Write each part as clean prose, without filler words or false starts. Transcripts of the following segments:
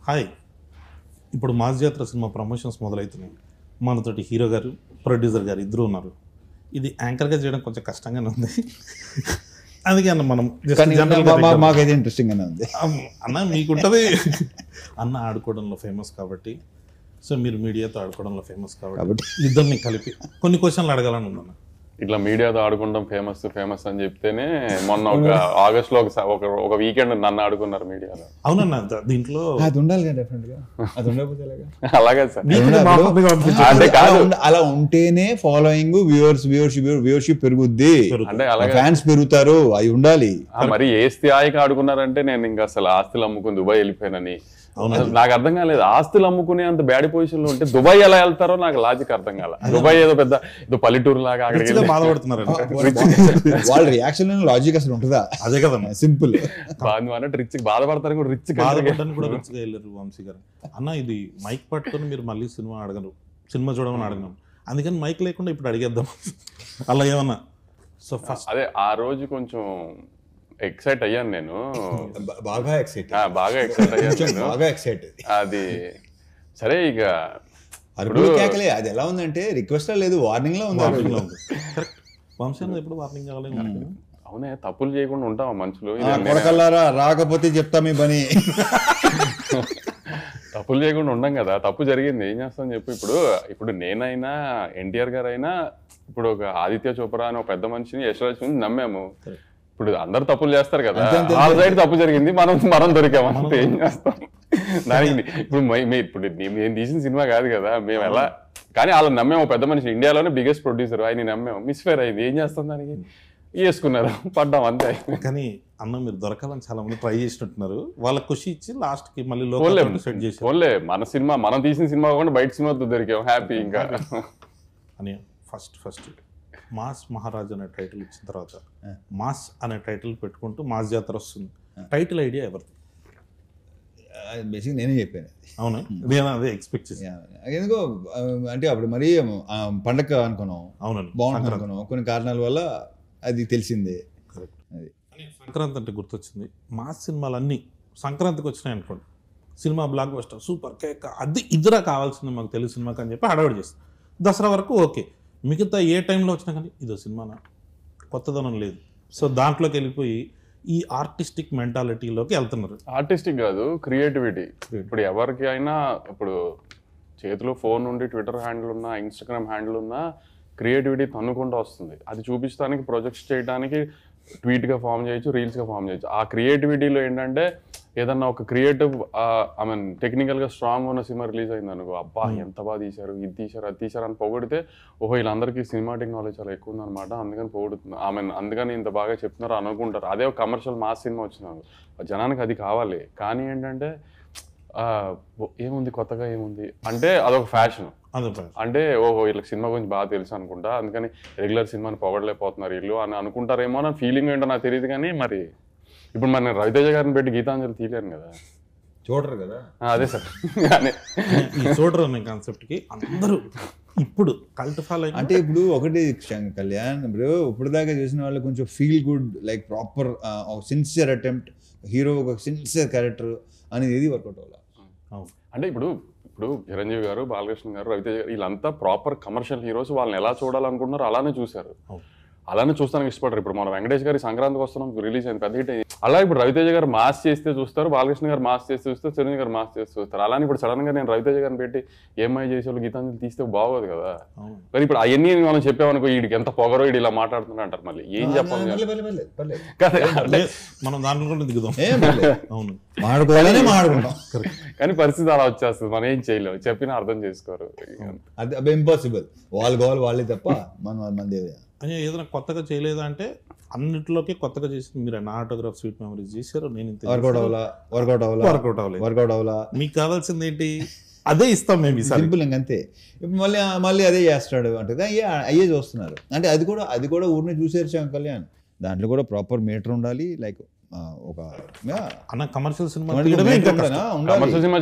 Hi, ఇప్పుడు mass జాతర cinema promotions మొదలవుతున్నాయి. మనతోటి హీరో గారు, ప్రొడ్యూసర్ గారు ఇద్దరు ఉన్నారు. ఇది యాంకర్గా చేయడం కొంచెం కష్టంగానే ఉంది. అందుకే అన్న మనం మాకైతే ఇంట్రెస్టింగ్గానే ఉంది. అన్న మీకుంటుంది అన్న ఆడుకోవడంలో ఫేమస్ కాబట్టి, సో మీరు మీడియాతో ఆడుకోవడంలో ఫేమస్ కాబట్టి ఇద్దరిని కలిపి కొన్ని క్వశ్చన్లు అడగాలని ఉందన్న. ఇట్లా మీడియాతో ఆడుకుంటాం ఫేమస్ అని చెప్తేనే మొన్న ఒక ఆగస్ట్ లో ఒక వీకెండ్ నన్ను ఆడుకున్నారు మీడియాలో. అవునన్న, దీంట్లో అది ఉండాలి కదా, డెఫినెట్ గా అది ఉండకపోతే అలాగే సార్. అంటే అలా ఉంటేనే ఫాలోయింగ్ వ్యూవర్షిప్ పెరుగుద్ది, అంటే అలాగే ఫ్యాన్స్ పెరుగుతారు, అవి ఉండాలి. మరి ఏ స్థాయికి ఆడుకున్నారంటే నేను ఇంకా అసలు ఆస్తులు అమ్ముకుని దుబాయ్ వెళ్ళిపోయానని. నాకు అర్థం కాలేదు, ఆస్తులు అమ్ముకునే అంత బ్యాడ్ పొజిషన్ లో ఉంటే దుబాయ్ ఎలా వెళ్తారో నాకు లాజిక్ అర్థం కాల. దుబాయ్ ఏదో పెద్ద పల్లెటూరు లాగా అక్కడికి బాధపడుతున్నారు. వాళ్ళ రియాక్షన్ లాజిక్ అసలు ఉంటుందా? అదే కదా సింపుల్. అన్నట్టు రిచ్ బాధపడతారు కూడా, రిచ్ కూడా రిచ్గా వెళ్ళారు వంశీ గారు. అన్న ఇది మైక్ పట్టుకొని మీరు మళ్ళీ సినిమా చూడమని అడగను, అందుకని మైక్ లేకుండా ఇప్పుడు అడిగేద్దాం అలా ఏమన్నా. సో ఫస్ట్ అదే ఆ రోజు కొంచెం ఎక్సైట్ అయ్యాను నేను, బాగా ఎక్సైట్ అయ్యాను. అది సరే, ఇక కేకలే అది ఎలా ఉందంటే రిక్వెస్ట్ లేదు, వార్నింగ్ లో ఉంది. వంశీ ఎప్పుడు వార్నింగ్ కావాలి. అవునే, తప్పులు చేయకుండా ఉంటావా మనుషులు? రాకపోతే చెప్తా మీ పని. తప్పులు చేయకుండా ఉండం కదా, తప్పు జరిగింది ఏం చేస్తాం చెప్పు. ఇప్పుడు నేనైనా ఎన్టీఆర్ గారు అయినా ఇప్పుడు ఒక ఆదిత్య చోప్రా అని ఒక పెద్ద మనిషిని యశ్వరాజ్ నమ్మాము. ఇప్పుడు అందరు తప్పులు చేస్తారు కదా, వాళ్ళ సైడ్ తప్పు జరిగింది, మనం దొరికాము అంతే, ఏం చేస్తాం దానికి. ఇప్పుడు నేను తీసిన సినిమా కాదు కదా, మేము ఎలా కానీ వాళ్ళని నమ్మాము. పెద్ద మనిషి ఇండియాలోనే బిగ్గెస్ట్ ప్రొడ్యూసర్, ఆయన నమ్మాము, మిస్ఫేర్ అయింది, ఏం చేస్తాం దానికి, వేసుకున్నారు, పడ్డాం అంతే. కానీ అన్న మీరు దొరకాలని చాలా మంది ట్రై చేసినట్టున్నారు, వాళ్ళ ఖుషి ఇచ్చి లాస్ట్ కి మళ్ళీ సెట్ చేసి ఓన్లే మన సినిమా, మనం తీసిన సినిమా కాకుండా బయట సినిమాతో దొరికాం, హ్యాపీ. ఇంకా అని ఫస్ట్ మాస్ మహారాజ్ అనే టైటిల్ ఇచ్చిన తర్వాత మాస్ అనే టైటిల్ పెట్టుకుంటూ మాస్ జాతర వస్తుంది. టైటిల్ ఐడియా ఎవరిది? బేసిక్ నేనే చెప్పాను. అవునా, నేను అదే ఎక్స్పెక్ట్ చేశాను. ఎందుకో అంటే అప్పుడు మరీ పండగ అనుకున్నాం, అవునండి బాగుంటుంది అనుకున్నాం, కొన్ని కారణాల వల్ల అది తెలిసిందే. కరెక్ట్. అది సంక్రాంతి అంటే గుర్తొచ్చింది, మాస్ సినిమాలన్నీ సంక్రాంతికి వచ్చినాయి అనుకోండి, cinema block buster super cake అది ఇద్దరా కావాల్సింది మాకు తెలుగు సినిమాకి అని చెప్పి హడావిడి చేస్తాం. దసరా వరకు ఓకే, మిగతా ఏ టైంలో వచ్చినా కానీ ఇదో సినిమానా, కొత్తదనం లేదు. సో దాంట్లోకి వెళ్ళిపోయి ఈ ఆర్టిస్టిక్ మెంటాలిటీలోకి వెళ్తున్నారు. ఆర్టిస్టిక్ కాదు, క్రియేటివిటీ. ఇప్పుడు ఎవరికి అయినా ఇప్పుడు చేతిలో ఫోన్ ఉండి ట్విట్టర్ హ్యాండిల్ ఉన్నా, ఇన్స్టాగ్రామ్ హ్యాండిల్ ఉన్నా, క్రియేటివిటీ తన్నుకుంటూ వస్తుంది. అది చూపించడానికి, ప్రొజెక్ట్స్ చేయడానికి ట్వీట్గా ఫామ్ చేయొచ్చు, రీల్స్గా ఫామ్ చేయొచ్చు. ఆ క్రియేటివిటీలో ఏంటంటే ఏదన్నా ఒక క్రియేటివ్ ఐ మీన్ టెక్నికల్గా స్ట్రాంగ్ ఉన్న సినిమా రిలీజ్ అయింది అనుకో, అబ్బా ఎంత బాగా తీశారు, ఇది తీశారు, అది తీశారు అని పొగిడితే, ఓహో వీళ్ళందరికీ సినిమాటిక్ నాలెడ్జ్ చాలా ఎక్కువ ఉందన్నమాట, అందుకని పొగుడుతుంది, ఐ మీన్ అందుకని ఇంత బాగా చెప్తున్నారు అనుకుంటారు. అదే ఒక కమర్షియల్ మాస్ సినిమా వచ్చినారు, జనానికి అది కావాలి. కానీ ఏంటంటే ఏముంది కొత్తగా, ఏముంది అంటే అదొక ఫ్యాషన్. అంటే ఓహో వీళ్ళకి సినిమా గురించి బాగా తెలుసు అనుకుంటా, అందుకని రెగ్యులర్ సినిమాని పొగడలేకపోతున్నారు వీళ్ళు అని అనుకుంటారేమో నా ఫీలింగ్ ఏంటో నాకు తెలియదు. కానీ మరి ఇప్పుడు మన రవితేజ గారిని పెట్టి గీతాంజలి తీయలేను కదా, చూడరు కదా. అదే సార్, చూడరు అనే కాన్సెప్ట్కి అందరూ ఇప్పుడు కల్ట్ ఫాలో. అంటే ఇప్పుడు ఒకటి కళ్యాణ్, ఇప్పుడు దాకా చూసిన వాళ్ళు కొంచెం feel good, like proper sincere attempt, hero ఒక సిన్సియర్ క్యారెక్టర్ అనేది ఏది వర్కౌట్ అవ్వాలి. అంటే ఇప్పుడు చిరంజీవి గారు, బాలకృష్ణ గారు, రవితేజ గారు వీళ్ళంతా ప్రాపర్ కమర్షియల్ హీరోస్, వాళ్ళని ఎలా చూడాలనుకుంటున్నారు అలానే చూశారు, అలానే చూస్తానికి ఇష్టపడరు. ఇప్పుడు మన వెంకటేష్ గారి సంక్రాంతికి వస్తున్నాం రిలీజ్ అయింది, పెద్ద హిట్ అయింది. అలా ఇప్పుడు రవితేజ గారు మాస్ చేస్తే చూస్తారు, బాలకృష్ణ గారు మాస్ చేస్తే చూస్తారు, చిరంజీవి గారు మాస్ చేస్తే చూస్తారు. అలానే ఇప్పుడు సడన్ గా నేను రవితేజ గారిని పెట్టి ఏమై చేసేవాళ్ళు గీతాంజలి తీస్తే బాగోదు కదా. కానీ ఇప్పుడు అవన్నీ మనం చెప్పామనుకో, వీడికి ఎంత పొగరో, వీడు ఇలా మాట్లాడుతున్నా అంటారు, మళ్ళీ ఏం చెప్పాలి మనం దాంట్లో కూడా దిగుదాం. కానీ పరిస్థితి అలా వచ్చేస్తుంది, మనం ఏం చేయలేము, చెప్పినా అర్థం చేసుకోరు. అది ఇంపాసిబుల్, వాళ్ళు కావాలి వాళ్ళే తప్ప మన అని ఏదైనా కొత్తగా చేయలేదా అంటే అన్నింటిలోకి కొత్తగా చేసింది మీరు. నా ఆటోగ్రాఫ్ స్వీట్ మెమరీస్ చేశారు, నేను వర్కౌట్ అవ్వలా. మీకు కావాల్సింది ఏంటి, అదే ఇస్తాం మేము సింపుల్ అంతే. ఇప్పుడు మళ్ళీ అదే చేస్తాడు అంటే అయ్యే చూస్తున్నారు. అంటే అది కూడా ఊరిని చూసేసాం కళ్యాణ్, దాంట్లో కూడా ప్రాపర్ మీటర్ ఉండాలి. లైక్ ఒక అన్న కమర్షియల్ సినిమా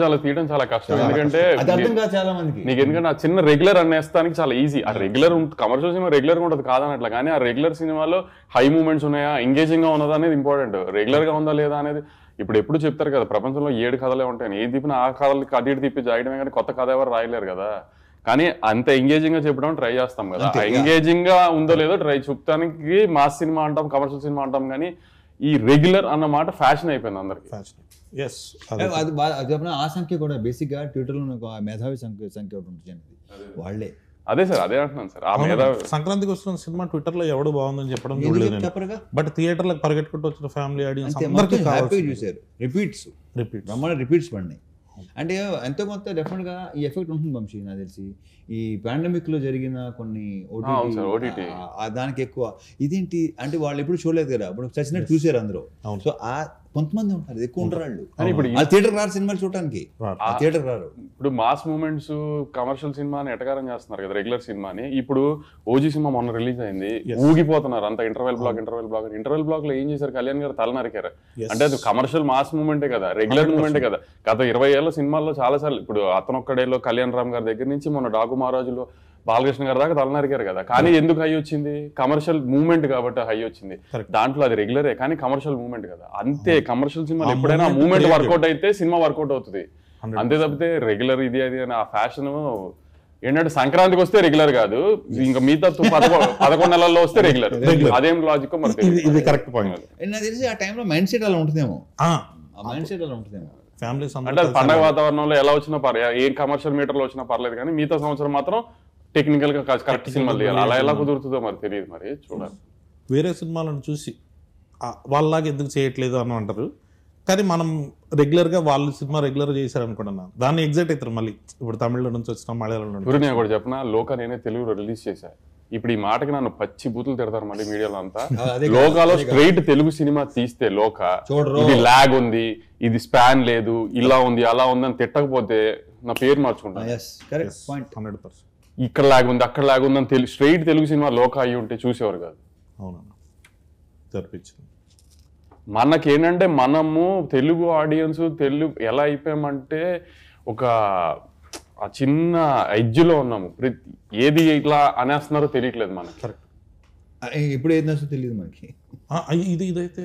చాలా తీయడం చాలా కష్టం, ఎందుకంటే చాలా మందికి నీకు ఎందుకంటే ఆ చిన్న రెగ్యులర్ అనేస్తానికి చాలా ఈజీ. ఆ రెగ్యులర్ కమర్షియల్ సినిమా రెగ్యులర్ గా ఉంటుంది కాదనట్లా, కానీ ఆ రెగ్యులర్ సినిమాలో హై మూమెంట్స్ ఉన్నాయా, ఎంగేజింగ్ గా ఉన్నదా అనేది ఇంపార్టెంట్. రెగ్యులర్ గా ఉందా లేదా అనేది ఇప్పుడు ఎప్పుడు చెప్తారు కదా ప్రపంచంలో 7 కథలే ఉంటాయని, ఏ తిప్పిన ఆ కథలకి అటు ఇటు తిప్పి జాయడమే కానీ కొత్త కథ ఎవరు రాయలేరు కదా. కానీ అంత ఎంగేజింగ్ గా చెప్పడం ట్రై చేస్తాం కదా, ఎంగేజింగ్ గా ఉందో లేదో ట్రై చూపడానికి మాస్ సినిమా అంటాం, కమర్షియల్ సినిమా అంటాం, కానీ ఈ రెగ్యులర్ అన్న మాట ఫ్యాషన్ అయిపోయింది అందరికి. అది ఆ సంఖ్య కూడా బేసిక్ గా ట్విట్టర్ లో మేధావి సంఖ్య ఒకటి ఉంటుంది వాళ్ళే. అదే సార్, అదే అంటున్నాను సార్. ఆ మీద సంక్రాంతికి వస్తున్న సినిమా ట్విట్టర్ లో ఎవడు బాగుందని చెప్పడం చూడలేదు, బట్ థియేటర్లకు పరిగెట్టుకుంటూ వచ్చిన ఫ్యామిలీ ఆడియన్స్ అందరికీ చూసారు. రిపీట్స్ పడినాయి. అంటే ఎంతో కొంత డెఫినెట్ గా ఈ ఎఫెక్ట్ ఉంటుంది వంశీ నాకు తెలిసి. ఈ పాండమిక్ లో జరిగిన కొన్ని ఓటీటీ దానికి ఎక్కువ ఇదేంటి అంటే వాళ్ళు ఎప్పుడు చూడలేదు కదా, ఇప్పుడు చచ్చినట్టు చూసారు అందరూ. సో ఆ కొంతమంది ఉంటారు, ఎక్కువ ఉంటారు వాళ్ళు. ఇప్పుడు థియేటర్ రారు సినిమాలు చూడటానికి, థియేటర్ రారు. ఇప్పుడు మాస్ మూమెంట్స్ కమర్షియల్ సినిమాని ఎటకారం చేస్తున్నారు కదా రెగ్యులర్ సినిమాని. ఇప్పుడు ఓజీ సినిమా మొన్న రిలీజ్ అయింది, ఊగిపోతున్నారు అంత ఇంటర్వెల్ బ్లాక్ లో ఏం చేశారు, కళ్యాణ్ గారు తల నరికారు. అంటే అది కమర్షియల్ మాస్ మూమెంటే కదా, రెగ్యులర్ మూమెంటే కదా. గత 20 ఏళ్ళ సినిమాల్లో చాలా సార్లు, ఇప్పుడు అతనొక్కడేలో కళ్యాణ్ రామ్ గారి దగ్గర నుంచి మొన్న డాకు మహారాజులో బాలకృష్ణ గారి దాకా తల నరికారు కదా. కానీ ఎందుకు హై వచ్చింది, కమర్షియల్ మూవ్మెంట్ కాబట్టి హై వచ్చింది. దాంట్లో అది రెగ్యులరే కానీ కమర్షియల్ మూవ్మెంట్ కదా. అంతే, కమర్షియల్ సినిమా ఎప్పుడైనా మూవ్మెంట్ వర్కౌట్ అయితే సినిమా వర్కౌట్ అవుతుంది, అంతే తప్పితే రెగ్యులర్ ఇది అది అని ఆ ఫ్యాషన్ ఏంటంటే సంక్రాంతికి వస్తే రెగ్యులర్ కాదు, ఇంకా మిగతా 11 నెలల్లో వస్తే రెగ్యులర్. అదేం లాజిక్ మరి ఇది కరెక్ట్ పాయింట్. నాకు తెలిసి ఆ టైంలో మైండ్ సెట్ అలా ఉంటుందేమో, మైండ్ సెట్ అలా ఉంటుందేమో. ఫ్యామిలీస్ అంటే పండగ వాతావరణంలో ఎలా వచ్చినా పర్లేదు, ఏ కమర్షియల్ మీటర్ లో వచ్చినా పర్లేదు, కానీ మిగతా సంవత్సరం మాత్రం టెక్నికల్ గా కరెక్ట్ సినిమాలు తీయాలి. అలా ఎలా కుదురుతుందో మరి తెలియదు, మరి చూడాలి. వేరే సినిమాలను చూసి వాళ్ళలాగా ఎందుకు చేయట్లేదు అని అంటారు, కానీ మనం రెగ్యులర్గా వాళ్ళు సినిమా రెగ్యులర్ చేశారు అనుకుంటున్నాను, దాన్ని ఎగ్జైట్ అవుతారు. మళ్ళీ ఇప్పుడు తమిళ నుంచి వచ్చిన మలయాళం నుంచి. నేను కూడా చెప్పిన లోక నేనే తెలుగులో రిలీజ్ చేశా, ఇప్పుడు ఈ మాటకి నన్ను పచ్చి బూతులు తిడతారు మళ్ళీ మీడియాలో అంతా. లోకాలో స్ట్రైట్ తెలుగు సినిమా తీస్తే లోక ఇది లాగ్ ఉంది, ఇది స్పాన్ లేదు, ఇలా ఉంది అలా ఉంది అని తిట్టకపోతే నా పేరు మార్చుకుంటాను. 100% ఇక్కడ లాగ్ ఉంది అక్కడ లాగ్ ఉంది అని స్ట్రైట్ తెలుగు సినిమా లోక అయ్యి ఉంటే చూసేవారు కాదు. అవునన్నా జరిపించింది. మనకేంటంటే మనము తెలుగు ఆడియన్స్ తెలుగు ఎలా అయిపోయామంటే ఒక ఆ చిన్న ఎడ్జ్లో ఉన్నాము, ఏది ఇట్లా అనేస్తున్నారో తెలియట్లేదు మనకి. కరెక్ట్, ఇప్పుడు ఏది నచ్చుతో తెలియదు మనకి. ఇదైతే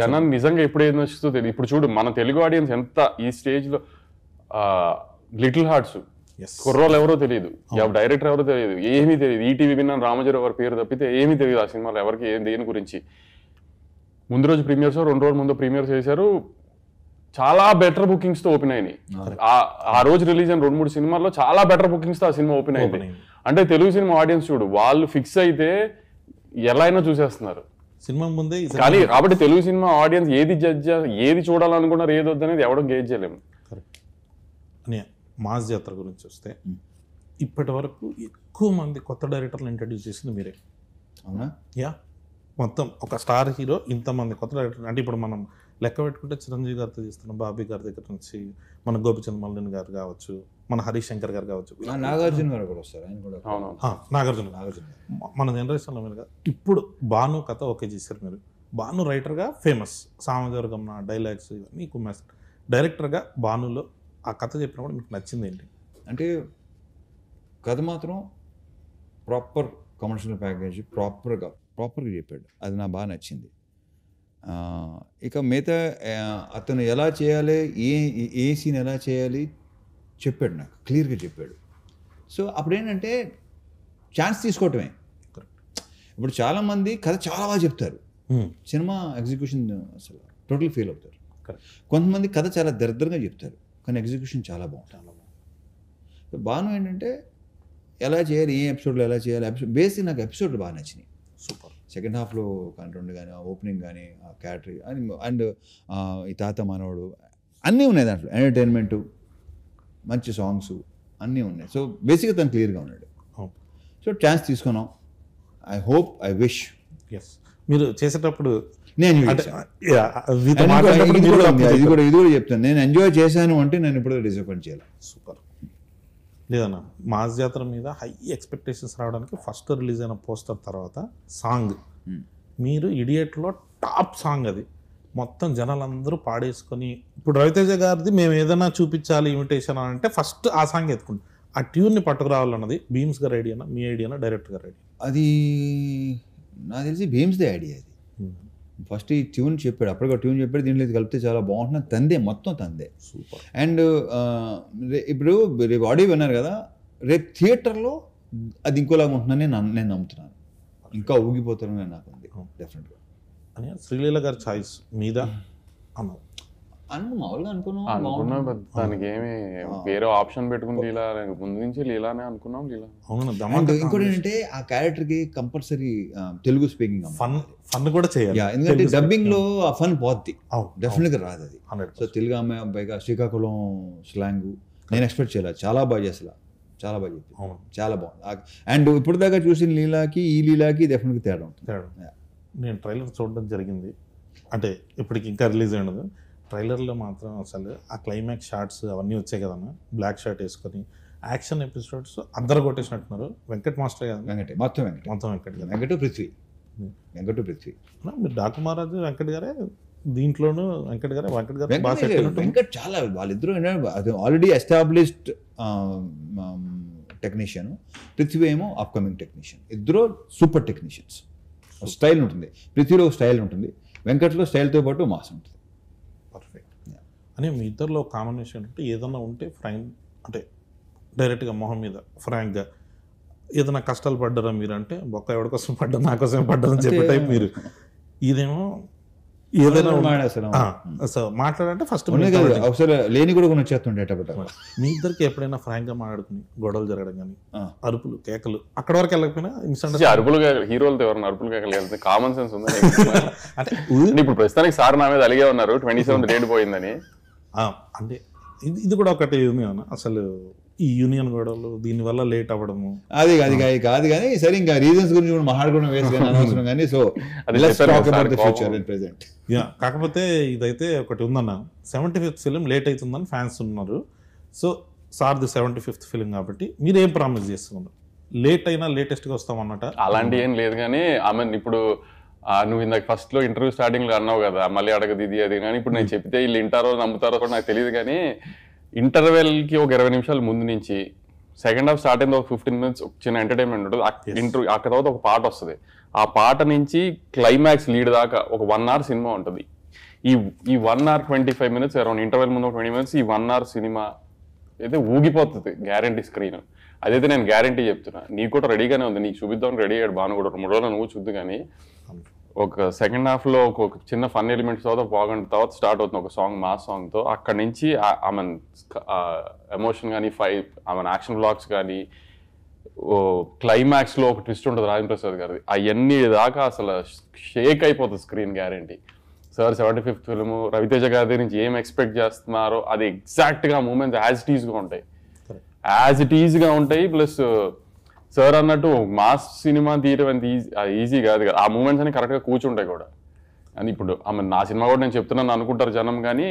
జనం నిజంగా ఎప్పుడు ఏది నచ్చుతో తెలియదు. ఇప్పుడు చూడు మన తెలుగు ఆడియన్స్ ఎంత ఈ స్టేజ్ లో లిటిల్ హార్ట్స్ కుర్రోళ్ళు ఎవరో తెలియదు, డైరెక్టర్ ఎవరో తెలియదు, ఏమీ తెలియదు. ఈటీవీ విన్నాను రామజీరావు గారి పేరు తప్పితే ఏమీ తెలియదు ఆ సినిమాలో ఎవరికి దేని గురించి. ముందు రోజు ప్రీమియర్స్ 2 రోజుల ముందు ప్రీమియర్స్ చేశారు, చాలా బెటర్ బుకింగ్స్ తో ఓపెన్ అయినాయి. ఆ రోజు రిలీజ్ అయిన 2-3 సినిమాల్లో చాలా బెటర్ బుకింగ్స్ తో ఆ సినిమా ఓపెన్ అయింది. అంటే తెలుగు సినిమా ఆడియన్స్ చూడు వాళ్ళు ఫిక్స్ అయితే ఎలా అయినా చూసేస్తున్నారు సినిమా ముందే. కానీ కాబట్టి తెలుగు సినిమా ఆడియన్స్ ఏది చూడాలనుకున్నారు ఏది వద్దనేది ఎవడో గేజ్ చేయలేము. కరెక్ట్. అని మాస్ జాతర గురించి వస్తే ఇప్పటి వరకు ఎక్కువ మంది కొత్త డైరెక్టర్లు ఇంట్రడ్యూస్ చేసింది మీరే. అవునా? యా, మొత్తం ఒక స్టార్ హీరో ఇంతమంది కొత్త డైరెక్టర్. అంటే ఇప్పుడు మనం లెక్క పెట్టుకుంటే చిరంజీవి గారితో తీస్తున్నాం, బాబీ గారి దగ్గర నుంచి మన గోపిచంద్ మల్లిన్ గారు కావచ్చు, మన హరీష్ శంకర్ గారు కావచ్చు, నాగార్జున గారు కూడా వస్తారు, ఆయన కూడా. నాగార్జున మన జనరేషన్లో మీరుగా. ఇప్పుడు భాను కథ ఓకే చేశారు మీరు. భాను రైటర్గా ఫేమస్, సామజవర్గం డైలాగ్స్ ఇవన్నీ కుమ్మేస్తారు. డైరెక్టర్గా భానులో ఆ కథ చెప్పినప్పుడు మీకు నచ్చింది ఏంటి? అంటే కథ మాత్రం ప్రాపర్ కమర్షియల్ ప్యాకేజ్ ప్రాపర్గా చెప్పాడు, అది నాకు బాగా నచ్చింది. ఇక మిగతా అతను ఎలా చేయాలి, ఏ సీన్ ఎలా చేయాలి చెప్పాడు, నాకు క్లియర్గా చెప్పాడు. సో అప్పుడేంటంటే ఛాన్స్ తీసుకోవటమే. ఇప్పుడు చాలామంది కథ చాలా బాగా చెప్తారు, సినిమా ఎగ్జిక్యూషన్ అసలు టోటల్ ఫెయిల్ అవుతారు. కొంతమంది కథ చాలా దరిద్రంగా చెప్తారు కానీ ఎగ్జిక్యూషన్ చాలా బాగుంటుంది. బాను ఏంటంటే ఎలా చేయాలి, ఏ ఎపిసోడ్లో ఎలా చేయాలి, బేసిక్ నాకు ఎపిసోడ్లు బాగా నచ్చినాయి. సూపర్. సెకండ్ హాఫ్లో కంటెంట్ కానీ ఓపెనింగ్ కానీ క్యాటరీ అండ్ ఈ తాత మనోడు అన్నీ ఉన్నాయి దాంట్లో, ఎంటర్టైన్మెంటు మంచి సాంగ్స్ అన్నీ ఉన్నాయి. సో బేసిక్గా తను క్లియర్గా ఉన్నాడు. సో ఛాన్స్ తీసుకున్నాం. I hope, I wish. Yes, మీరు చేసేటప్పుడు నేను ఇది కూడా చెప్తాను, నేను ఎంజాయ్ చేశాను అంటే నేను ఇప్పుడు డిసప్పాయింట్ చేయాలి. సూపర్. లేదన్నా మాస్ జాతర మీద హై ఎక్స్పెక్టేషన్స్ రావడానికి ఫస్ట్ రిలీజ్ అయిన పోస్టర్ తర్వాత సాంగ్, మీరు ఇడియట్లో టాప్ సాంగ్ అది, మొత్తం జనాలందరూ పాడేసుకొని. ఇప్పుడు రవితేజ గారిది మేము ఏదైనా చూపించాలి ఇమిటేషన్ అని అంటే ఫస్ట్ ఆ సాంగ్ ఎత్తుకుంటాం. ఆ ట్యూన్ని పట్టుకురావాలన్నది భీమ్స్ గారి ఐడియానా, మీ ఐడియానా, డైరెక్టర్ గారి ఐడియా? అది నాకు తెలిసి భీమ్స్దే ఐడియా. అది ఫస్ట్ ఈ ట్యూన్ చెప్పాడు, అప్పటికి ట్యూన్ చెప్పాడు, దీంట్లో ఇది కలిపితే చాలా బాగుంటుంది, తందే మొత్తం తందే. సూపర్. అండ్ ఇప్పుడు రేపు ఆడియో విన్నారు కదా, రేపు థియేటర్లో అది ఇంకోలాగా ఉంటుందని నేను నమ్ముతున్నాను. ఇంకా ఊగిపోతారని నాకు ఉంది డెఫినెట్గా. అని శ్రీలీల గారి చాయిస్ మీద అన్నారు మామూలుగా అనుకున్నాం, దానికి ఏమి వేరే ఆప్షన్ పెట్టుకుని లీలా ముందు నుంచి లీలానే అనుకున్నాం. లీలా అవును. ఇంకోటి ఏంటంటే ఆ క్యారెక్టర్కి కంపల్సరీ తెలుగు స్పీకింగ్ ఫన్ కూడా చేయాలి. ఎందుకంటే డబ్బింగ్ లో ఆ ఫన్ పోద్ది, డెఫినెట్గా రాదు అది. సో తెలుగు ఆమె పైగా శ్రీకాకుళం స్లాంగ్ నేను ఎక్స్పెక్ట్ చేయలేదు, చాలా బాగా చేసా, చాలా బాగా చెప్పి, చాలా బాగుంది. అండ్ ఇప్పుడు దాకా చూసిన లీలాకి ఈ లీలాకి డెఫినెట్గా తేడా ఉంటుంది. నేను ట్రైలర్ చూడడం జరిగింది, అంటే ఇప్పటికి ఇంకా రిలీజ్ అయినది. ట్రైలర్లో మాత్రం అసలు ఆ క్లైమాక్స్ షార్ట్స్ అవన్నీ వచ్చాయి కదన్నా, బ్లాక్ షర్ట్ వేసుకొని యాక్షన్ ఎపిసోడ్స్ అందరు కొట్టేసినట్టున్నారు. వెంకట్ మాస్టర్ కదా, మొత్తం వెంకట్ పృథ్వీ. మీరు డాకు మహారాజు వెంకట్ గారే దీంట్లోనూ, వెంకట్ గారు వెంకట్ చాలా, వాళ్ళిద్దరూ ఆల్రెడీ ఎస్టాబ్లిష్డ్ టెక్నీషియన్, పృథ్వీ ఏమో అప్కమింగ్ టెక్నీషియన్. ఇద్దరు సూపర్ టెక్నీషియన్స్. స్టైల్ ఉంటుంది, పృథ్వీలో స్టైల్ ఉంటుంది, వెంకట్లో స్టైల్తో పాటు మాస్ ఉంటుంది. పర్ఫెక్ట్. అని మీ ఇద్దరిలో కాంబినేషన్ అంటే ఏదన్నా ఉంటే అంటే డైరెక్ట్గా మొహం మీద ఫ్రాంక్గా ఏదైనా కష్టాలు పడ్డారా మీరు అంటే, బొక్క ఎవరి కోసం పడ్డా, నా కోసం పడ్డారని చెప్పే టైప్ మీరు. ఇదేమో ఏదైనా మాట్లాడంటే ఫస్ట్ ఒకసారి లేని కూడా కొన్ని వచ్చేస్తుండే. మీ ఇద్దరికి ఎప్పుడైనా ఫ్రాంక్గా మాట్లాడుకుని గొడవలు జరగడం కానీ, అరుపులు కేకలు అక్కడ వరకు వెళ్ళకపోయినా అరుపులు హీరోలతో ఎవరైనా అరుపులు కేకలు వెళ్తే కామన్ సెన్స్ ఉంది అంటే ఇప్పుడు ప్రస్తుతానికి సార్ నా మీద అలిగే ఉన్నారు 27 డేట్ పోయిందని. అంటే ఇది కూడా ఒకటి ఉంది అన్న, అసలు ఈ యూనియన్ గొడవలు దీనివల్ల లేట్ అవ్వడము అది కాదు కానీ సరే, ఇంకా రీజన్స్ గురించి కూడా మాట్లాడుకోవడం వేస్ట్ కానీ అనవసరం కానీ. సో కాకపోతే ఇదైతే ఒకటి ఉందన్న, 75th ఫిలిం లేట్ అవుతుందని ఫ్యాన్స్ ఉన్నారు. సో సార్ది 75th ఫిలిం కాబట్టి మీరు ఏం ప్రామిస్ చేస్తున్నారు? లేట్ అయినా లేటెస్ట్గా వస్తామన్నట అలాంటి ఏం లేదు కానీ, ఆమె ఇప్పుడు నువ్వు ఇందాక ఫస్ట్ లో ఇంటర్వ్యూ స్టార్టింగ్ లో అన్నావు కదా, మళ్ళీ అడగదు ఇది అది కానీ, ఇప్పుడు నేను చెప్తే వీళ్ళు వింటారో నమ్ముతారో కూడా నాకు తెలియదు కానీ, ఇంటర్వెల్కి ఒక 20 నిమిషాల ముందు నుంచి సెకండ్ హాఫ్ స్టార్ట్ అయింది, ఒక 15 minutes చిన్న ఎంటర్టైన్మెంట్ ఉంటుంది. ఇంటర్వ్యూ అక్కడ తర్వాత ఒక పాట వస్తుంది, ఆ పాట నుంచి క్లైమాక్స్ లీడ్ దాకా ఒక 1 hour సినిమా ఉంటుంది. ఈ 1 hour 25 minutes అరౌండ్, ఇంటర్వెల్ ముందు 20 minutes, ఈ 1 hour సినిమా అయితే ఊగిపోతుంది గ్యారంటీ స్క్రీన్. అదైతే నేను గ్యారంటీ చెప్తున్నా. నీకు కూడా రెడీగానే ఉంది, నీకు చూపిద్దామని రెడీ అయ్యాడు బాను కూడా, 3 రోజులు నువ్వు చూద్దు. కానీ ఒక సెకండ్ హాఫ్లో ఒక చిన్న ఫన్ ఎలిమెంట్స్ తర్వాత బాగుంటుంది, తర్వాత స్టార్ట్ అవుతుంది ఒక సాంగ్, మాస్ సాంగ్తో. అక్కడి నుంచి ఆమె ఎమోషన్ కానీ, ఆమె యాక్షన్ బ్లాగ్స్ కానీ, క్లైమాక్స్లో ఒక ట్విస్ట్ ఉంటుంది రాజేంద్ర ప్రసాద్ గారిది, అవన్నీ దాకా అసలు షేక్ అయిపోతుంది screen guarantee. Sir 75th film, Ravi Teja గారి నుంచి ఏం ఎక్స్పెక్ట్ చేస్తున్నారో అది ఎగ్జాక్ట్గా మూమెంట్స్ యాజ్ ఇట్ ఈజ్గా ఉంటాయి. ప్లస్ సార్ అన్నట్టు మాస్ సినిమా తీయడం అంత ఈజీ కాదు కదా, ఆ మూమెంట్స్ అని కరెక్ట్గా కూర్చుంటాయి కూడా. అని ఇప్పుడు నా సినిమా కూడా నేను చెప్తున్నాను అనుకుంటారు జనం, కానీ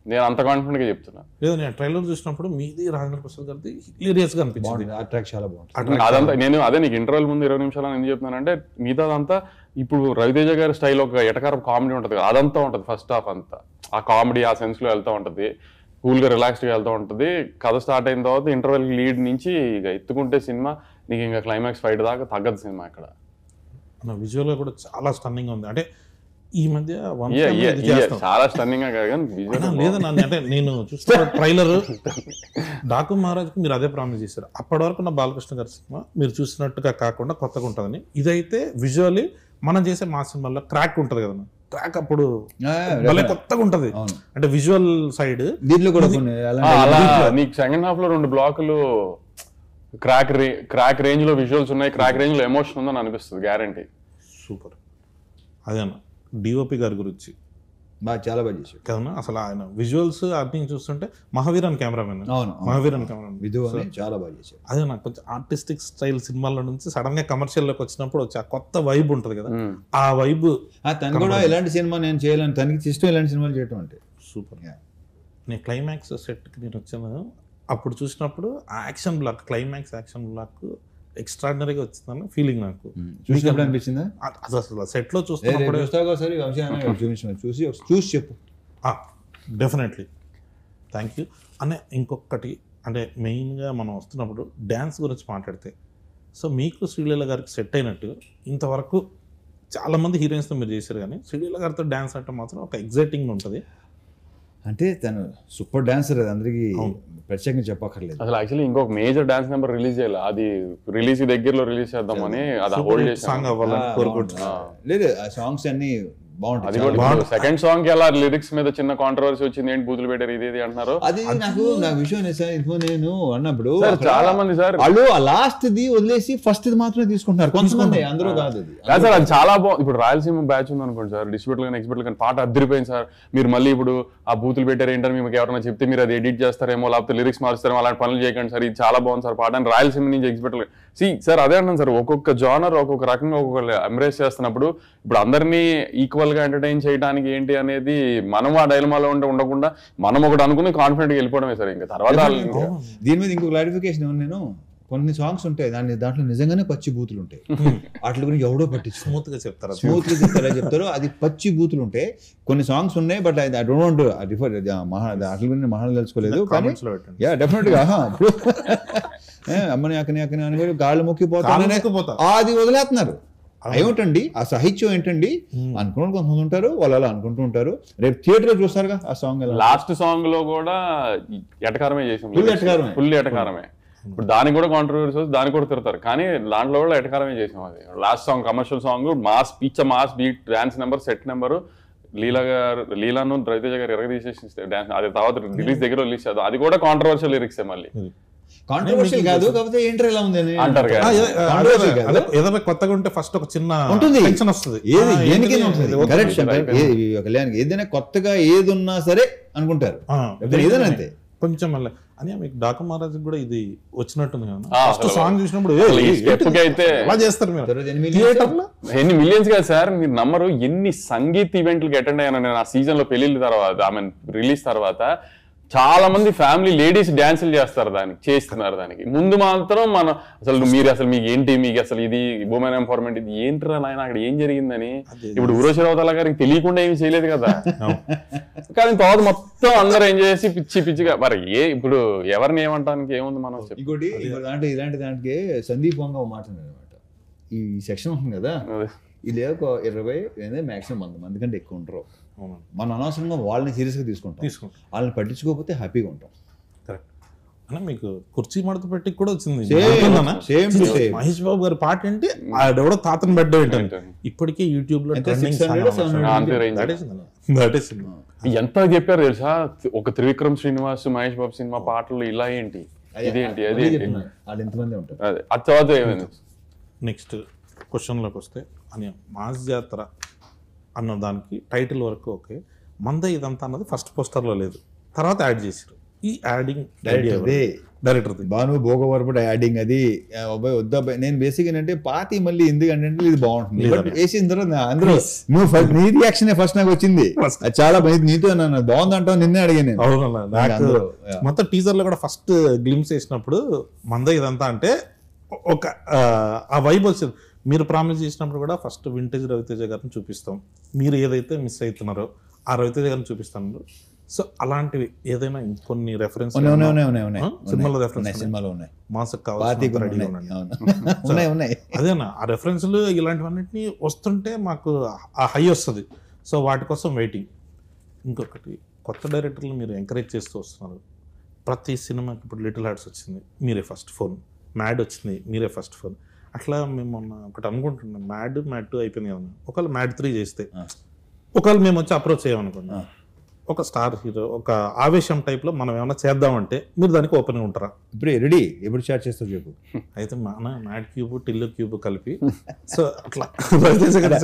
నేను అంత కాన్ఫిడెంట్గా చెప్తున్నా. లేదు, నేను ట్రైలర్ చూసినప్పుడు మీది రాజేంద్ర ప్రసాద్ గారిది హిలేరియస్గా అనిపించింది, చాలా బాగుంది అదంతా. నేను అదే నీకు ఇంటర్వెల్ ముందు 20 నిమిషాలు ఎందుకు చెప్తున్నానంటే, మిగతాదంతా ఇప్పుడు రవితేజ గారి స్టైల్ ఒక ఎటకారం కామెడీ ఉంటుంది కదా, అదంతా ఉంటుంది. ఫస్ట్ హాఫ్ అంతా ఆ కామెడీ ఆ సెన్స్లో వెళ్తూ ఉంటుంది, కూల్గా రిలాక్స్డ్గా వెళ్తూ ఉంటుంది. కథ స్టార్ట్ అయిన తర్వాత ఇంటర్వెల్ లీడ్ నుంచి ఇక ఎత్తుకుంటే సినిమా నీకు ఇంకా క్లైమాక్స్ ఫైట్ దాకా తగ్గదు సినిమా. ఇక్కడ విజువల్గా కూడా చాలా స్టన్నింగ్ ఉంది. అంటే ఈ మధ్య చాలా స్టన్నింగ్ గా కాదు లేదన్నా, అంటే నేను చూస్తున్న ట్రైలర్ డాకు మహారాజ్కి మీరు అదే ప్రామిస్ చేశారు. అప్పటి వరకు నా బాలకృష్ణ గారి సినిమా మీరు చూసినట్టుగా కాకుండా కొత్తగా ఉంటుందని. ఇదైతే విజువల్లీ మనం చేసే మా సినిమాలో క్రాక్ ఉంటుంది కదన్నా, క్రాక్ అప్పుడు భలే కొత్తగా ఉంటది. అంటే విజువల్ సైడ్ దీంట్లో కూడా నీకు సెకండ్ హాఫ్ లో 2 బ్లాకులు క్రాక్ రేంజ్ లో విజువల్స్ ఉన్నాయి, క్రాక్ రేంజ్ లో ఎమోషన్ ఉందని అనిపిస్తుంది గ్యారంటీ. సూపర్. అదే అన్న డిఓపి గారి గురించి చాలా బాగా చేశాడు కదన్నా. అసలు ఆయన విజువల్స్ అన్ని చూస్తుంటే మహావీరన్ కెమెరామెన్, మహావీరన్ కెమెరామెన్ చాలా బాగా చేశాడు. అదే నాకు కొంచెం ఆర్టిస్టిక్ స్టైల్ సినిమాల నుంచి సడన్ గా కమర్షియల్ లోకి వచ్చినప్పుడు వచ్చి ఆ కొత్త వైబ్ ఉంటుంది కదా, ఆ వైబ్ తను కూడా ఎలాంటి సినిమా నేను చేయాలని, తనకి ఇష్టం ఇలాంటి సినిమాలు చేయటం అంటే. సూపర్. నేను క్లైమాక్స్ సెట్కి నేను వచ్చాను, అప్పుడు చూసినప్పుడు ఆ action block, climax action block ఎక్స్ట్రాడినరీగా వచ్చిందని ఫీలింగ్ నాకు. చూసినప్పుడు అనిపించిందా? అసలు సెట్ లో చూస్తున్నప్పుడు చూసి చెప్పు. డెఫినెట్లీ. థ్యాంక్ యూ అనే. ఇంకొకటి అంటే మెయిన్గా మనం వస్తున్నప్పుడు డ్యాన్స్ గురించి మాట్లాడితే, సో మీకు శ్రీలీల గారికి సెట్ అయినట్టు ఇంతవరకు చాలా మంది హీరోయిన్స్తో మీరు చేశారు, కానీ శ్రీలీల గారితో డ్యాన్స్ అంటే మాత్రం ఒక ఎగ్జైటింగ్ ఉంటుంది. అంటే తను సూపర్ డాన్సర్, అది అందరికీ ప్రత్యేకంగా చెప్పక్కర్లేదు. అసలు యాక్చువల్లీ ఇంకొక మేజర్ డాన్స్ నెంబర్ రిలీజ్ చేయాలి, అది రిలీజ్ దగ్గరలో రిలీజ్ చేద్దామని అది హోల్డ్ చేసాం. సాంగ్ అవ్వాలని కోరుకుంటున్నా. లేదు ఆ సాంగ్స్ అన్ని బాగుంటాయి. అది కూడా సెకండ్ సాంగ్ కి అలా లిరిక్స్ మీద చిన్న కాంట్రవర్సీ వచ్చింది, ఏంటి బూతులు పెట్టారు ఇది అంటున్నారు. అది నాకు విషయం సార్, నేను అన్నప్పుడు చాలా మంది సార్ వాళ్ళు ఆ లాస్ట్ ది వదిలేసి ఫస్ట్ ఇది మాత్రమే తీసుకుంటున్నారు కొంతమంది, అందరూ కాదు అది. సార్ అది చాలా బాగుంది. ఇప్పుడు రాయలసీమ బ్యాచ్ ఉంది అనుకోండి సార్, డిస్ట్రిబ్యూటర్ కానీ ఎక్స్పర్ట్ కానీ పాట అద్దరిపోయింది సార్. మీరు మళ్ళీ ఇప్పుడు ఆ బూతులు పెట్టారు ఏంటని మీకు ఎవరైనా చెప్తే మీరు అది ఎడిట్ చేస్తారేమో, లేకపోతే లిరిక్స్ మారుస్తారేమో, అలాంటి పనులు చేయకండి సార్, ఇది చాలా బాగుంది సార్ పాట అని రాయలసీమ నుంచి ఎక్స్పర్ట్. సార్ అదే అంటాను సార్, ఒక్కొక్క జానర్ ఒక్కొక్క రకంగా ఒక్కొక్క ఎంబ్రేస్ చేస్తున్నప్పుడు ఇప్పుడు అందరినీ ఈక్వల్ గా ఎంటర్టైన్ చేయడానికి ఏంటి అనేది మనం ఆ డైలమాలో ఉండకుండా మనం ఒకటి అనుకుని కాన్ఫిడెంట్ గా వెళ్ళిపోవడమే సార్. ఇంకా తర్వాత దీని మీద ఇంకో క్లారిఫికేషన్ ఏమన్నా, నేను కొన్ని సాంగ్స్ ఉంటాయి దాంట్లో నిజంగానే పచ్చి బూతులు ఉంటాయి, వాటి గురించి ఎవడో పట్టించు స్మూత్ గా చెప్తారు, చెప్తారు అది పచ్చి బూతులు ఉంటాయి. కొన్ని సాంగ్స్ ఉన్నాయి, but I don't want refer వాటి గురించి మహాన్ తెలుసుకోలేదు, కానీ యా డెఫినెట్ గా అమ్మని అక్కని అక్కని అని గాళ్ళు మొక్కిపోతా అది వదిలేస్తున్నారు. ఏమిటండి ఆ సాహిత్యం ఏంటండి అనుకున్న కొంతమంది ఉంటారు, వాళ్ళు అలా అనుకుంటూ ఉంటారు. రేపు థియేటర్ లో చూస్తారుగా ఆ సాంగ్, లాస్ట్ సాంగ్ లో కూడా ఎటకారమే చేసాం, ఫుల్ ఎటకారమే. ఇప్పుడు దానికి కూడా కాంట్రవర్సీ వస్తుంది, దానికి కూడా తిడతారు, కానీ దాంట్లో కూడా ఎటకారమే చేసాం. అది last song commercial song, mass పిచ్చ mass beat, dance number, set number, లీలాను రవితేజ గారు ఎరగదీసేసి డాన్స్, అది తర్వాత రిలీజ్ దగ్గర రిలీజ్ చేద్దాం, అది కూడా కాంట్రవర్షియల్ లిరిక్స్ మళ్ళీ. కాంట్రవర్షియల్ కాదు, కాకపోతే ఏంటర్ ఎలా ఉంది అంటారు. ఏదైనా కొత్తగా ఉంటే ఫస్ట్ ఒక చిన్న ఉంటుంది, టెన్షన్ వస్తుంది, కళ్యాణ్ ఏదైనా కొత్తగా ఏది ఉన్నా సరే అనుకుంటారు, ఏదైనా అంతే కొంచెం మళ్ళీ అని. మీకు డాకు మహారాజ్ కూడా ఇది వచ్చినట్టుంది కదా, ఫస్ట్ సాంగ్ చూసినప్పుడు అలా చేస్తారు మీరు ఎన్ని మిలియన్స్ కదా సార్, మీరు నమ్మరు ఎన్ని సంగీత్ ఈవెంట్లకి అటెండ్ అయ్యాను నేను ఆ సీజన్ లో పెళ్లిళ్ళ తర్వాత, ఐ మీన్ రిలీజ్ తర్వాత. చాలా మంది ఫ్యామిలీ లేడీస్ డాన్సులు చేస్తారు, చేస్తున్నారు. దానికి ముందు మాత్రం మనం అసలు మీకు ఏంటి, మీకు అసలు ఇది ఉమెన్ ఎంపవర్మెంట్, ఇది ఏంటి నాయన అక్కడ ఏం జరిగిందని. ఇప్పుడు ఉర్వశి రౌతల గారికి తెలియకుండా ఏమి చేయలేదు కదా, కానీ తర్వాత మొత్తం అందరూ ఎంజాయ్ చేసి పిచ్చిగా. మరి ఇప్పుడు ఎవరిని ఏమంటానికి ఏముంది మనం. ఇంకోటి దాంట్లో ఇలాంటి దానికి సందీప్ వంగ మాట్లాడారు అనమాట, ఈ సెక్షన్ ఉంటుంది కదా, ఇది ఒక 20 మాక్సిమం 100 మంది కంటే ఎక్కువ ఉంటారు. మనం అనవసరంగా వాళ్ళని సీరియస్గా తీసుకుంటాం, వాళ్ళని పట్టించుకోకపోతే హ్యాపీగా ఉంటాం. కరెక్ట్ అన్న. మీకు కుర్చీ మడత పెట్టి కూడా వచ్చింది మహేష్ బాబు గారి పాట ఏంటి, ఆడెవడో తాతను బెడ్ ఏంటంటే ఇప్పటికే యూట్యూబ్ లో ఎంత చెప్పారు తెలుసా, ఒక త్రివిక్రమ్ శ్రీనివాస్ మహేష్ బాబు సినిమా పాటలు ఇలా ఏంటి, ఇదేంటి, అది ఎంతమంది ఉంటారు. అదే అది తర్వాత ఏమైంది. నెక్స్ట్ క్వశ్చన్లోకి వస్తే అని మాస్ జాతర అన్న దానికి టైటిల్ వరకు ఓకే, మంద ఇదంతా అన్నది ఫస్ట్ పోస్టర్లో లేదు, తర్వాత యాడ్ చేశారు. ఈ యాడింగ్ డైరెక్టర్ భాను భోగవరపుడు యాడింగ్ అది వద్దా. నేను బేసిక్ ఏంటంటే పాతి మళ్ళీ ఎందుకంటే ఇది బాగుంటుంది వేసిన తర్వాత అందరూ నీ రియాక్షన్ ఫస్ట్ నాకు వచ్చింది, చాలా నీతో నన్ను బాగుందంటావు, నిన్నే అడిగాను నేను. అవునన్నా, మొత్తం టీజర్ లో కూడా ఫస్ట్ గ్లిమ్స్ వేసినప్పుడు మంద ఇదంతా అంటే ఒక ఆ వైబ్ వచ్చింది. మీరు ప్రామిస్ చేసినప్పుడు కూడా ఫస్ట్ వింటేజ్ రవితేజ గారిని చూపిస్తాం, మీరు ఏదైతే మిస్ అవుతున్నారో ఆ రవితేజ గారిని చూపిస్తాను. సో అలాంటివి ఏదైనా కొన్ని రెఫరెన్స్ సినిమాలో రెఫరెన్స్ మాసకు కావాలి అదేనా, ఆ రెఫరెన్స్లు ఇలాంటివన్నిటిని వస్తుంటే మాకు ఆ హై వస్తుంది. సో వాటి కోసం వెయిటింగ్. ఇంకొకటి కొత్త డైరెక్టర్లు మీరు ఎంకరేజ్ చేస్తూ వస్తున్నారు. ప్రతి సినిమాకి ఇప్పుడు లిటిల్ హార్ట్స్ వచ్చింది, మీరే ఫస్ట్ ఫోన్, మ్యాడ్ వచ్చింది, మీరే ఫస్ట్ ఫోన్. అట్లా మేము మొన్న ఒకటి అనుకుంటున్నాం, మ్యాడ్ 2 అయిపోయింది కదా, ఒకవేళ మ్యాడ్ 3 చేస్తే, ఒకవేళ మేము వచ్చి అప్రోచ్ చేయమనుకున్నాం, ఒక స్టార్ హీరో ఒక ఆవేశం టైప్లో మనం ఏమైనా చేద్దామంటే మీరు దానికి ఓపెన్గా ఉంటారా? ఇప్పుడు రెడీ, ఎప్పుడు స్టార్ట్ చేస్తావు చెప్పు. అయితే మన మ్యాడ్ క్యూబ్ టిల్లు క్యూబ్ కలిపి సో అట్లా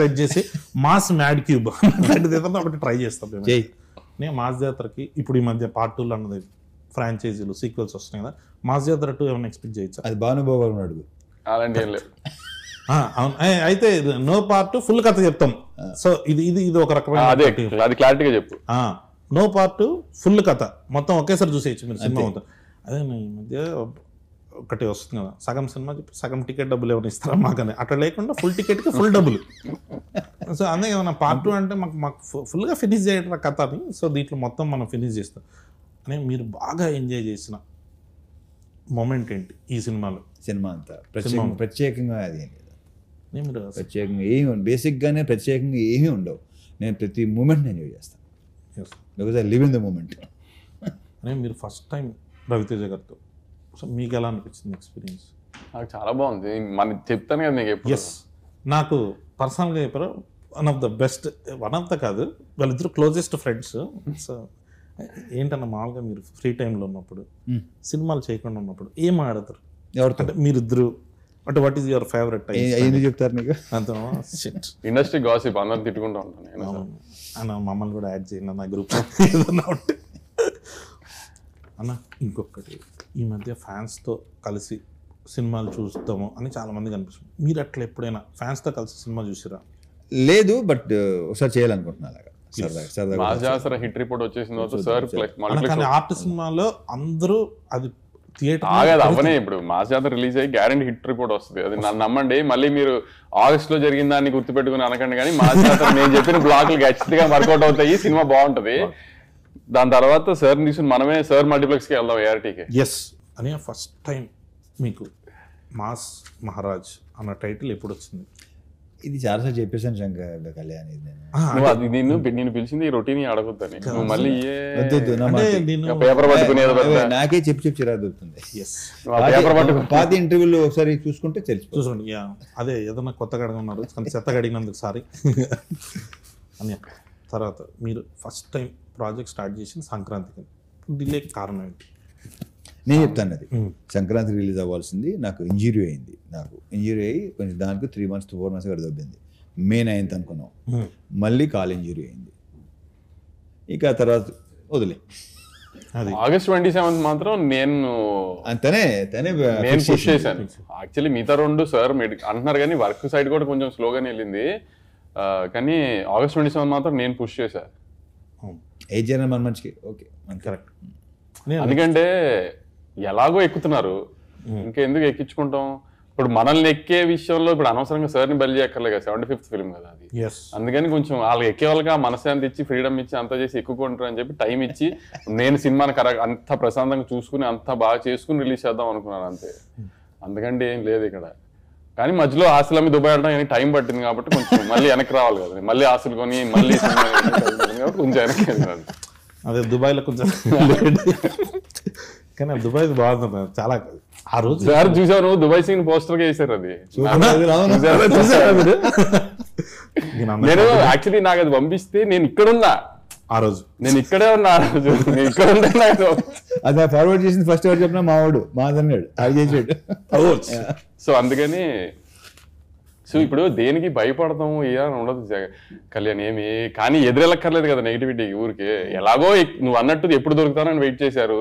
సెట్ చేసి మాస్ మ్యాడ్ క్యూబ్ ఏదన్నా ఒకటి ట్రై చేస్తాం. నేను మాస్ జాతరకి ఇప్పుడు ఈ మధ్య పార్ట్ 2 అన్నది ఫ్రాంచైజీలు సీక్వెల్స్ వస్తున్నాయి కదా, మాస్ జాతర 2 ఏమైనా ఎక్స్పెక్ట్ చేయొచ్చా? అది భానుభావు అడుగు. అలాంటి ఏం లేదు. అయితే నో పార్ట్ ఫుల్ కథ చెప్తాం. సో ఇది ఇది ఇది ఒక రకమైన అది క్లారిటీగా చెప్పు. నో పార్ట్ ఫుల్ కథ మొత్తం ఒకేసారి చూసేయచ్చు మీరు సినిమా మొత్తం. అదే ఈ మధ్య ఒకటి వస్తుంది కదా, సగం సినిమా చెప్పి సగం టికెట్ డబ్బులు ఏమైనా ఇస్తారా మాకని, అట్లా లేకుండా ఫుల్ టికెట్కి ఫుల్ డబ్బులు. సో అందుకే ఏమన్నా పార్ట్ 2 అంటే మాకు ఫుల్గా ఫినిష్ చేయడం కథ అని. సో దీంట్లో మొత్తం మనం ఫినిష్ చేస్తాం అని. మీరు బాగా ఎంజాయ్ చేసిన మొమెంట్ ఏంటి ఈ సినిమాలో? సినిమా అంతా ప్రత్యేకంగా అది ఏం లేదు, మీరు ప్రత్యేకంగా ఏమి బేసిక్గానే ప్రత్యేకంగా ఏమీ ఉండవు. నేను ప్రతి మూమెంట్ ఎంజాయ్ చేస్తాను because I live in the moment. అనే మీరు ఫస్ట్ టైం రవితేజ గారితో, సో మీకు ఎలా అనిపించింది ఎక్స్పీరియన్స్? నాకు చాలా బాగుంది. మన చెప్తాను కదా నీకు ఎప్పుడు. ఎస్, నాకు పర్సనల్గా చెప్పారు one of the best, one of the కాదు, వాళ్ళిద్దరు క్లోజెస్ట్ ఫ్రెండ్స్. సో ఏంటన్నా మామూలుగా మీరు ఫ్రీ టైంలో ఉన్నప్పుడు, సినిమాలు చేయకుండా ఉన్నప్పుడు ఏం ఆడతారు ఎవరితో అంటే మీరిద్దరు? అంటే what is your favourite time? ఎందుకు చెప్తారు నీకు? అంత ఇండస్ట్రీ గాసిప్ అందరు తిట్టుకుంటూ ఉంటాను నేను. అన్న మమ్మల్ని కూడా యాడ్ చేయండి అన్న గ్రూప్ ఏదన్నా ఉంటే. అన్న ఇంకొకటి, ఈ మధ్య ఫ్యాన్స్తో కలిసి సినిమాలు చూస్తాము అని చాలా మంది కనిపిస్తుంది. మీరు అట్లా ఎప్పుడైనా ఫ్యాన్స్తో కలిసి సినిమా చూసిరా? లేదు, బట్ ఒకసారి చేయాలనుకుంటున్నా అలాగా సరదాగా మాస్ జాతర హిట్ రిపోర్ట్ వచ్చేసిన తర్వాత సార్ కానీ ఆర్ట్ సినిమాలో అందరూ అది థియేటర్ ఆగదు అవనే. ఇప్పుడు మాస్ జాతర రిలీజ్ అయ్యి గ్యారెంటీ హిట్ రిపోర్ట్ వస్తుంది, అది నన్ను నమ్మండి. మళ్ళీ మీరు ఆగస్ట్ లో జరిగిన దాన్ని గుర్తుపెట్టుకుని అనకండి, కానీ మాస్ జాతర నేను చెప్పిన బ్లాక్లు ఖచ్చితంగా వర్కౌట్ అవుతాయి, సినిమా బాగుంటది. దాని తర్వాత సార్ తీసుకుని మనమే సార్ మల్టీప్లెక్స్ కి వెళ్దాం ఏఆర్టీకి. ఎస్ అని ఫస్ట్ టైం మీకు మాస్ మహారాజ్ అన్న టైటిల్ ఎప్పుడు వచ్చింది? ఇది చాలాసార్లు చెప్పేసాను శంకర్ కళ్యాణ్. నువ్వు అది నేను పిలిచింది ఈ రొటీన్ అడగొద్దని, నువ్వు మళ్ళీ పేపర్ నాకే చెప్పి చిరా దొరుకుతుంది. పేపర్ పట్టుకుని పాత ఇంటర్వ్యూలు ఒకసారి చూసుకుంటే తెలిసిపోతుంది. చూసుకోండి, అదే ఏదన్నా కొత్తగా అడగన్నారు, కానీ చెత్తగా అడిగినందుకు సారీ అని. తర్వాత మీరు ఫస్ట్ టైం ప్రాజెక్ట్ స్టార్ట్ చేసిన సంక్రాంతికి, డిలే కారణం ఏంటి? నేను చెప్తాను. అది సంక్రాంతి రిలీజ్ అవ్వాల్సింది, నాకు ఇంజురీ అయింది. నాకు ఇంజురీ అయ్యి కొంచెం దానికి 3 months to 4 months కూడా దొబ్బింది. May 9th అనుకున్నాం, మళ్ళీ కాల్ ఇంజురీ అయింది. ఇక తర్వాత వదిలే. ఆగస్ట్ 27th మాత్రం నేను పుష్ చేశాను. యాక్చువల్లీ మిగతా 2 సార్ అంటున్నారు కానీ వర్క్ సైడ్ కూడా కొంచెం స్లోగానే వెళ్ళింది, కానీ ఆగస్ట్ 27th మాత్రం నేను పుష్ చేశాను. ఏ జనం మన మంచికి ఓకే కరెక్ట్. ఎందుకంటే ఎలాగో ఎక్కుతున్నారు, ఇంకెందుకు ఎక్కించుకుంటాం. ఇప్పుడు మనల్ని ఎక్కే విషయంలో ఇప్పుడు అనవసరంగా సార్ని బలి చేయక్కర్లే కదా, 75th ఫిల్మ్ కదా అది. అందుకని కొంచెం వాళ్ళకి ఎక్కే వాళ్ళకి మనశ్శాంతి ఇచ్చి ఫ్రీడమ్ ఇచ్చి అంతా చేసి ఎక్కుకుంటారు అని చెప్పి టైం ఇచ్చి నేను సినిమాని అంత ప్రశాంతంగా చూసుకుని అంత బాగా చేసుకుని రిలీజ్ చేద్దాం అనుకున్నాను అంతే. అందుకంటే ఏం లేదు ఇక్కడ. కానీ మధ్యలో ఆశలు అమ్మి దుబాయ్ వెళ్ళడం టైం పట్టింది కాబట్టి కొంచెం మళ్ళీ వెనక్కి రావాలి కదా, మళ్ళీ ఆశలు కొని మళ్ళీ కొంచెం వెనక్కి వెళ్ళాలి. అదే దుబాయ్లో కొంచెం కానీ దుబాయ్ బాగుంది చాలా. ఆ రోజు సార్ చూసాను దుబాయ్ సీన్ పోస్టర్ గా వేసారు, అది నేను యాక్చువల్లీ నాకు అది పంపిస్తే నేను ఇక్కడ ఉన్నా ఆ రోజు, నేను ఇక్కడే ఉన్నా ఆ రోజు, నేను ఇక్కడ ఉన్నా. అది ఫార్వర్డ్ చేసింది ఫస్ట్ ఎవరు చెప్పినా మావాడు మాదన్నాడు అది చేసాడు. సో అందుకని సో ఇప్పుడు దేనికి భయపడతాము ఏదని ఉండదు కళ్యాణ్ ఏమి, కానీ ఎదురెళ్ళక్కర్లేదు కదా నెగిటివిటీ ఊరికి. ఎలాగో నువ్వు అన్నట్టు ఎప్పుడు దొరుకుతానని వెయిట్ చేశారు,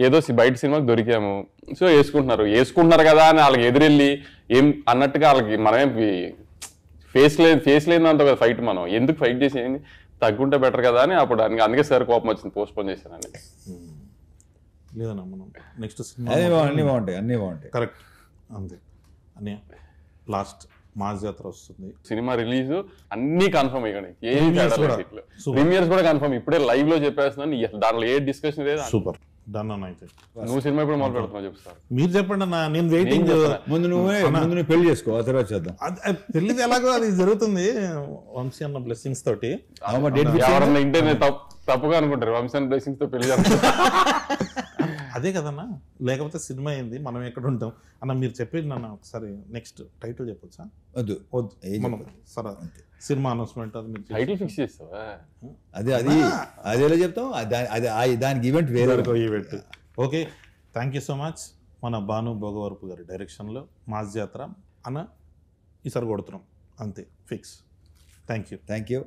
ఏదో బయట సినిమాకి దొరికాము, సో వేసుకుంటున్నారు కదా అని వాళ్ళకి ఎదురెళ్ళి ఏం అన్నట్టుగా వాళ్ళకి మనమేం ఫేస్ లేదంత కదా ఫైట్. మనం ఎందుకు ఫైట్ చేసి తగ్గుంటే బెటర్ కదా అని అప్పుడు అందుకే సార్ కోపం వచ్చింది, పోస్ట్ పోన్ చేశానండి. లేదన్నా మనం నెక్స్ట్ సినిమా అన్నీ బాగుంటాయి కరెక్ట్ అంతే అని. లాస్ట్ మాస్ జాతర వస్తుంది, సినిమా రిలీజ్ అన్ని కన్ఫర్మ్ అయ్యాయి, ప్రీమియర్స్ కూడా కన్ఫర్మ్. ఇప్పుడే లైవ్ లో చెప్పేస్తున్నాను, దాంట్లో ఏ డిస్కషన్ లేదు. సూపర్ డన్ అన్న. అయితే నువ్వు సినిమా ఇప్పుడు మొదలు పెడుతున్నావు చెప్తారు, మీరు చెప్పండి అన్న, నేను వెయిటింగ్. ముందు నువ్వు పెళ్లి చేసుకో, ఆ తర్వాత చేద్దాం. పెళ్లిది ఎలాగో అది జరుగుతుంది వంశీ అన్న బ్లెస్సింగ్స్ తోటి. ఎవరన్నా ఇంటే తప్పుగా అనుకుంటారు వంశీ అన్న బ్లెస్సింగ్స్ తో పెళ్లి అదే కదన్నా, లేకపోతే సినిమా అయింది మనం ఎక్కడ ఉంటాం అన్న. మీరు చెప్పేది నన్ను ఒకసారి నెక్స్ట్ టైటిల్ చెప్పొచ్చా? వద్దు మనం సరే సినిమా అనౌన్స్మెంట్ అది మీరు టైటిల్ ఫిక్స్ చేస్తావా? అది ఎలా చెప్తాం, దానికి ఈవెంట్ వేరే event. Okay, thank you so much. మన భాను భోగవరపు గారి డైరెక్షన్లో మాస్ జాతర అన్న ఈసారి కొడుతున్నాం అంతే ఫిక్స్. Thank you.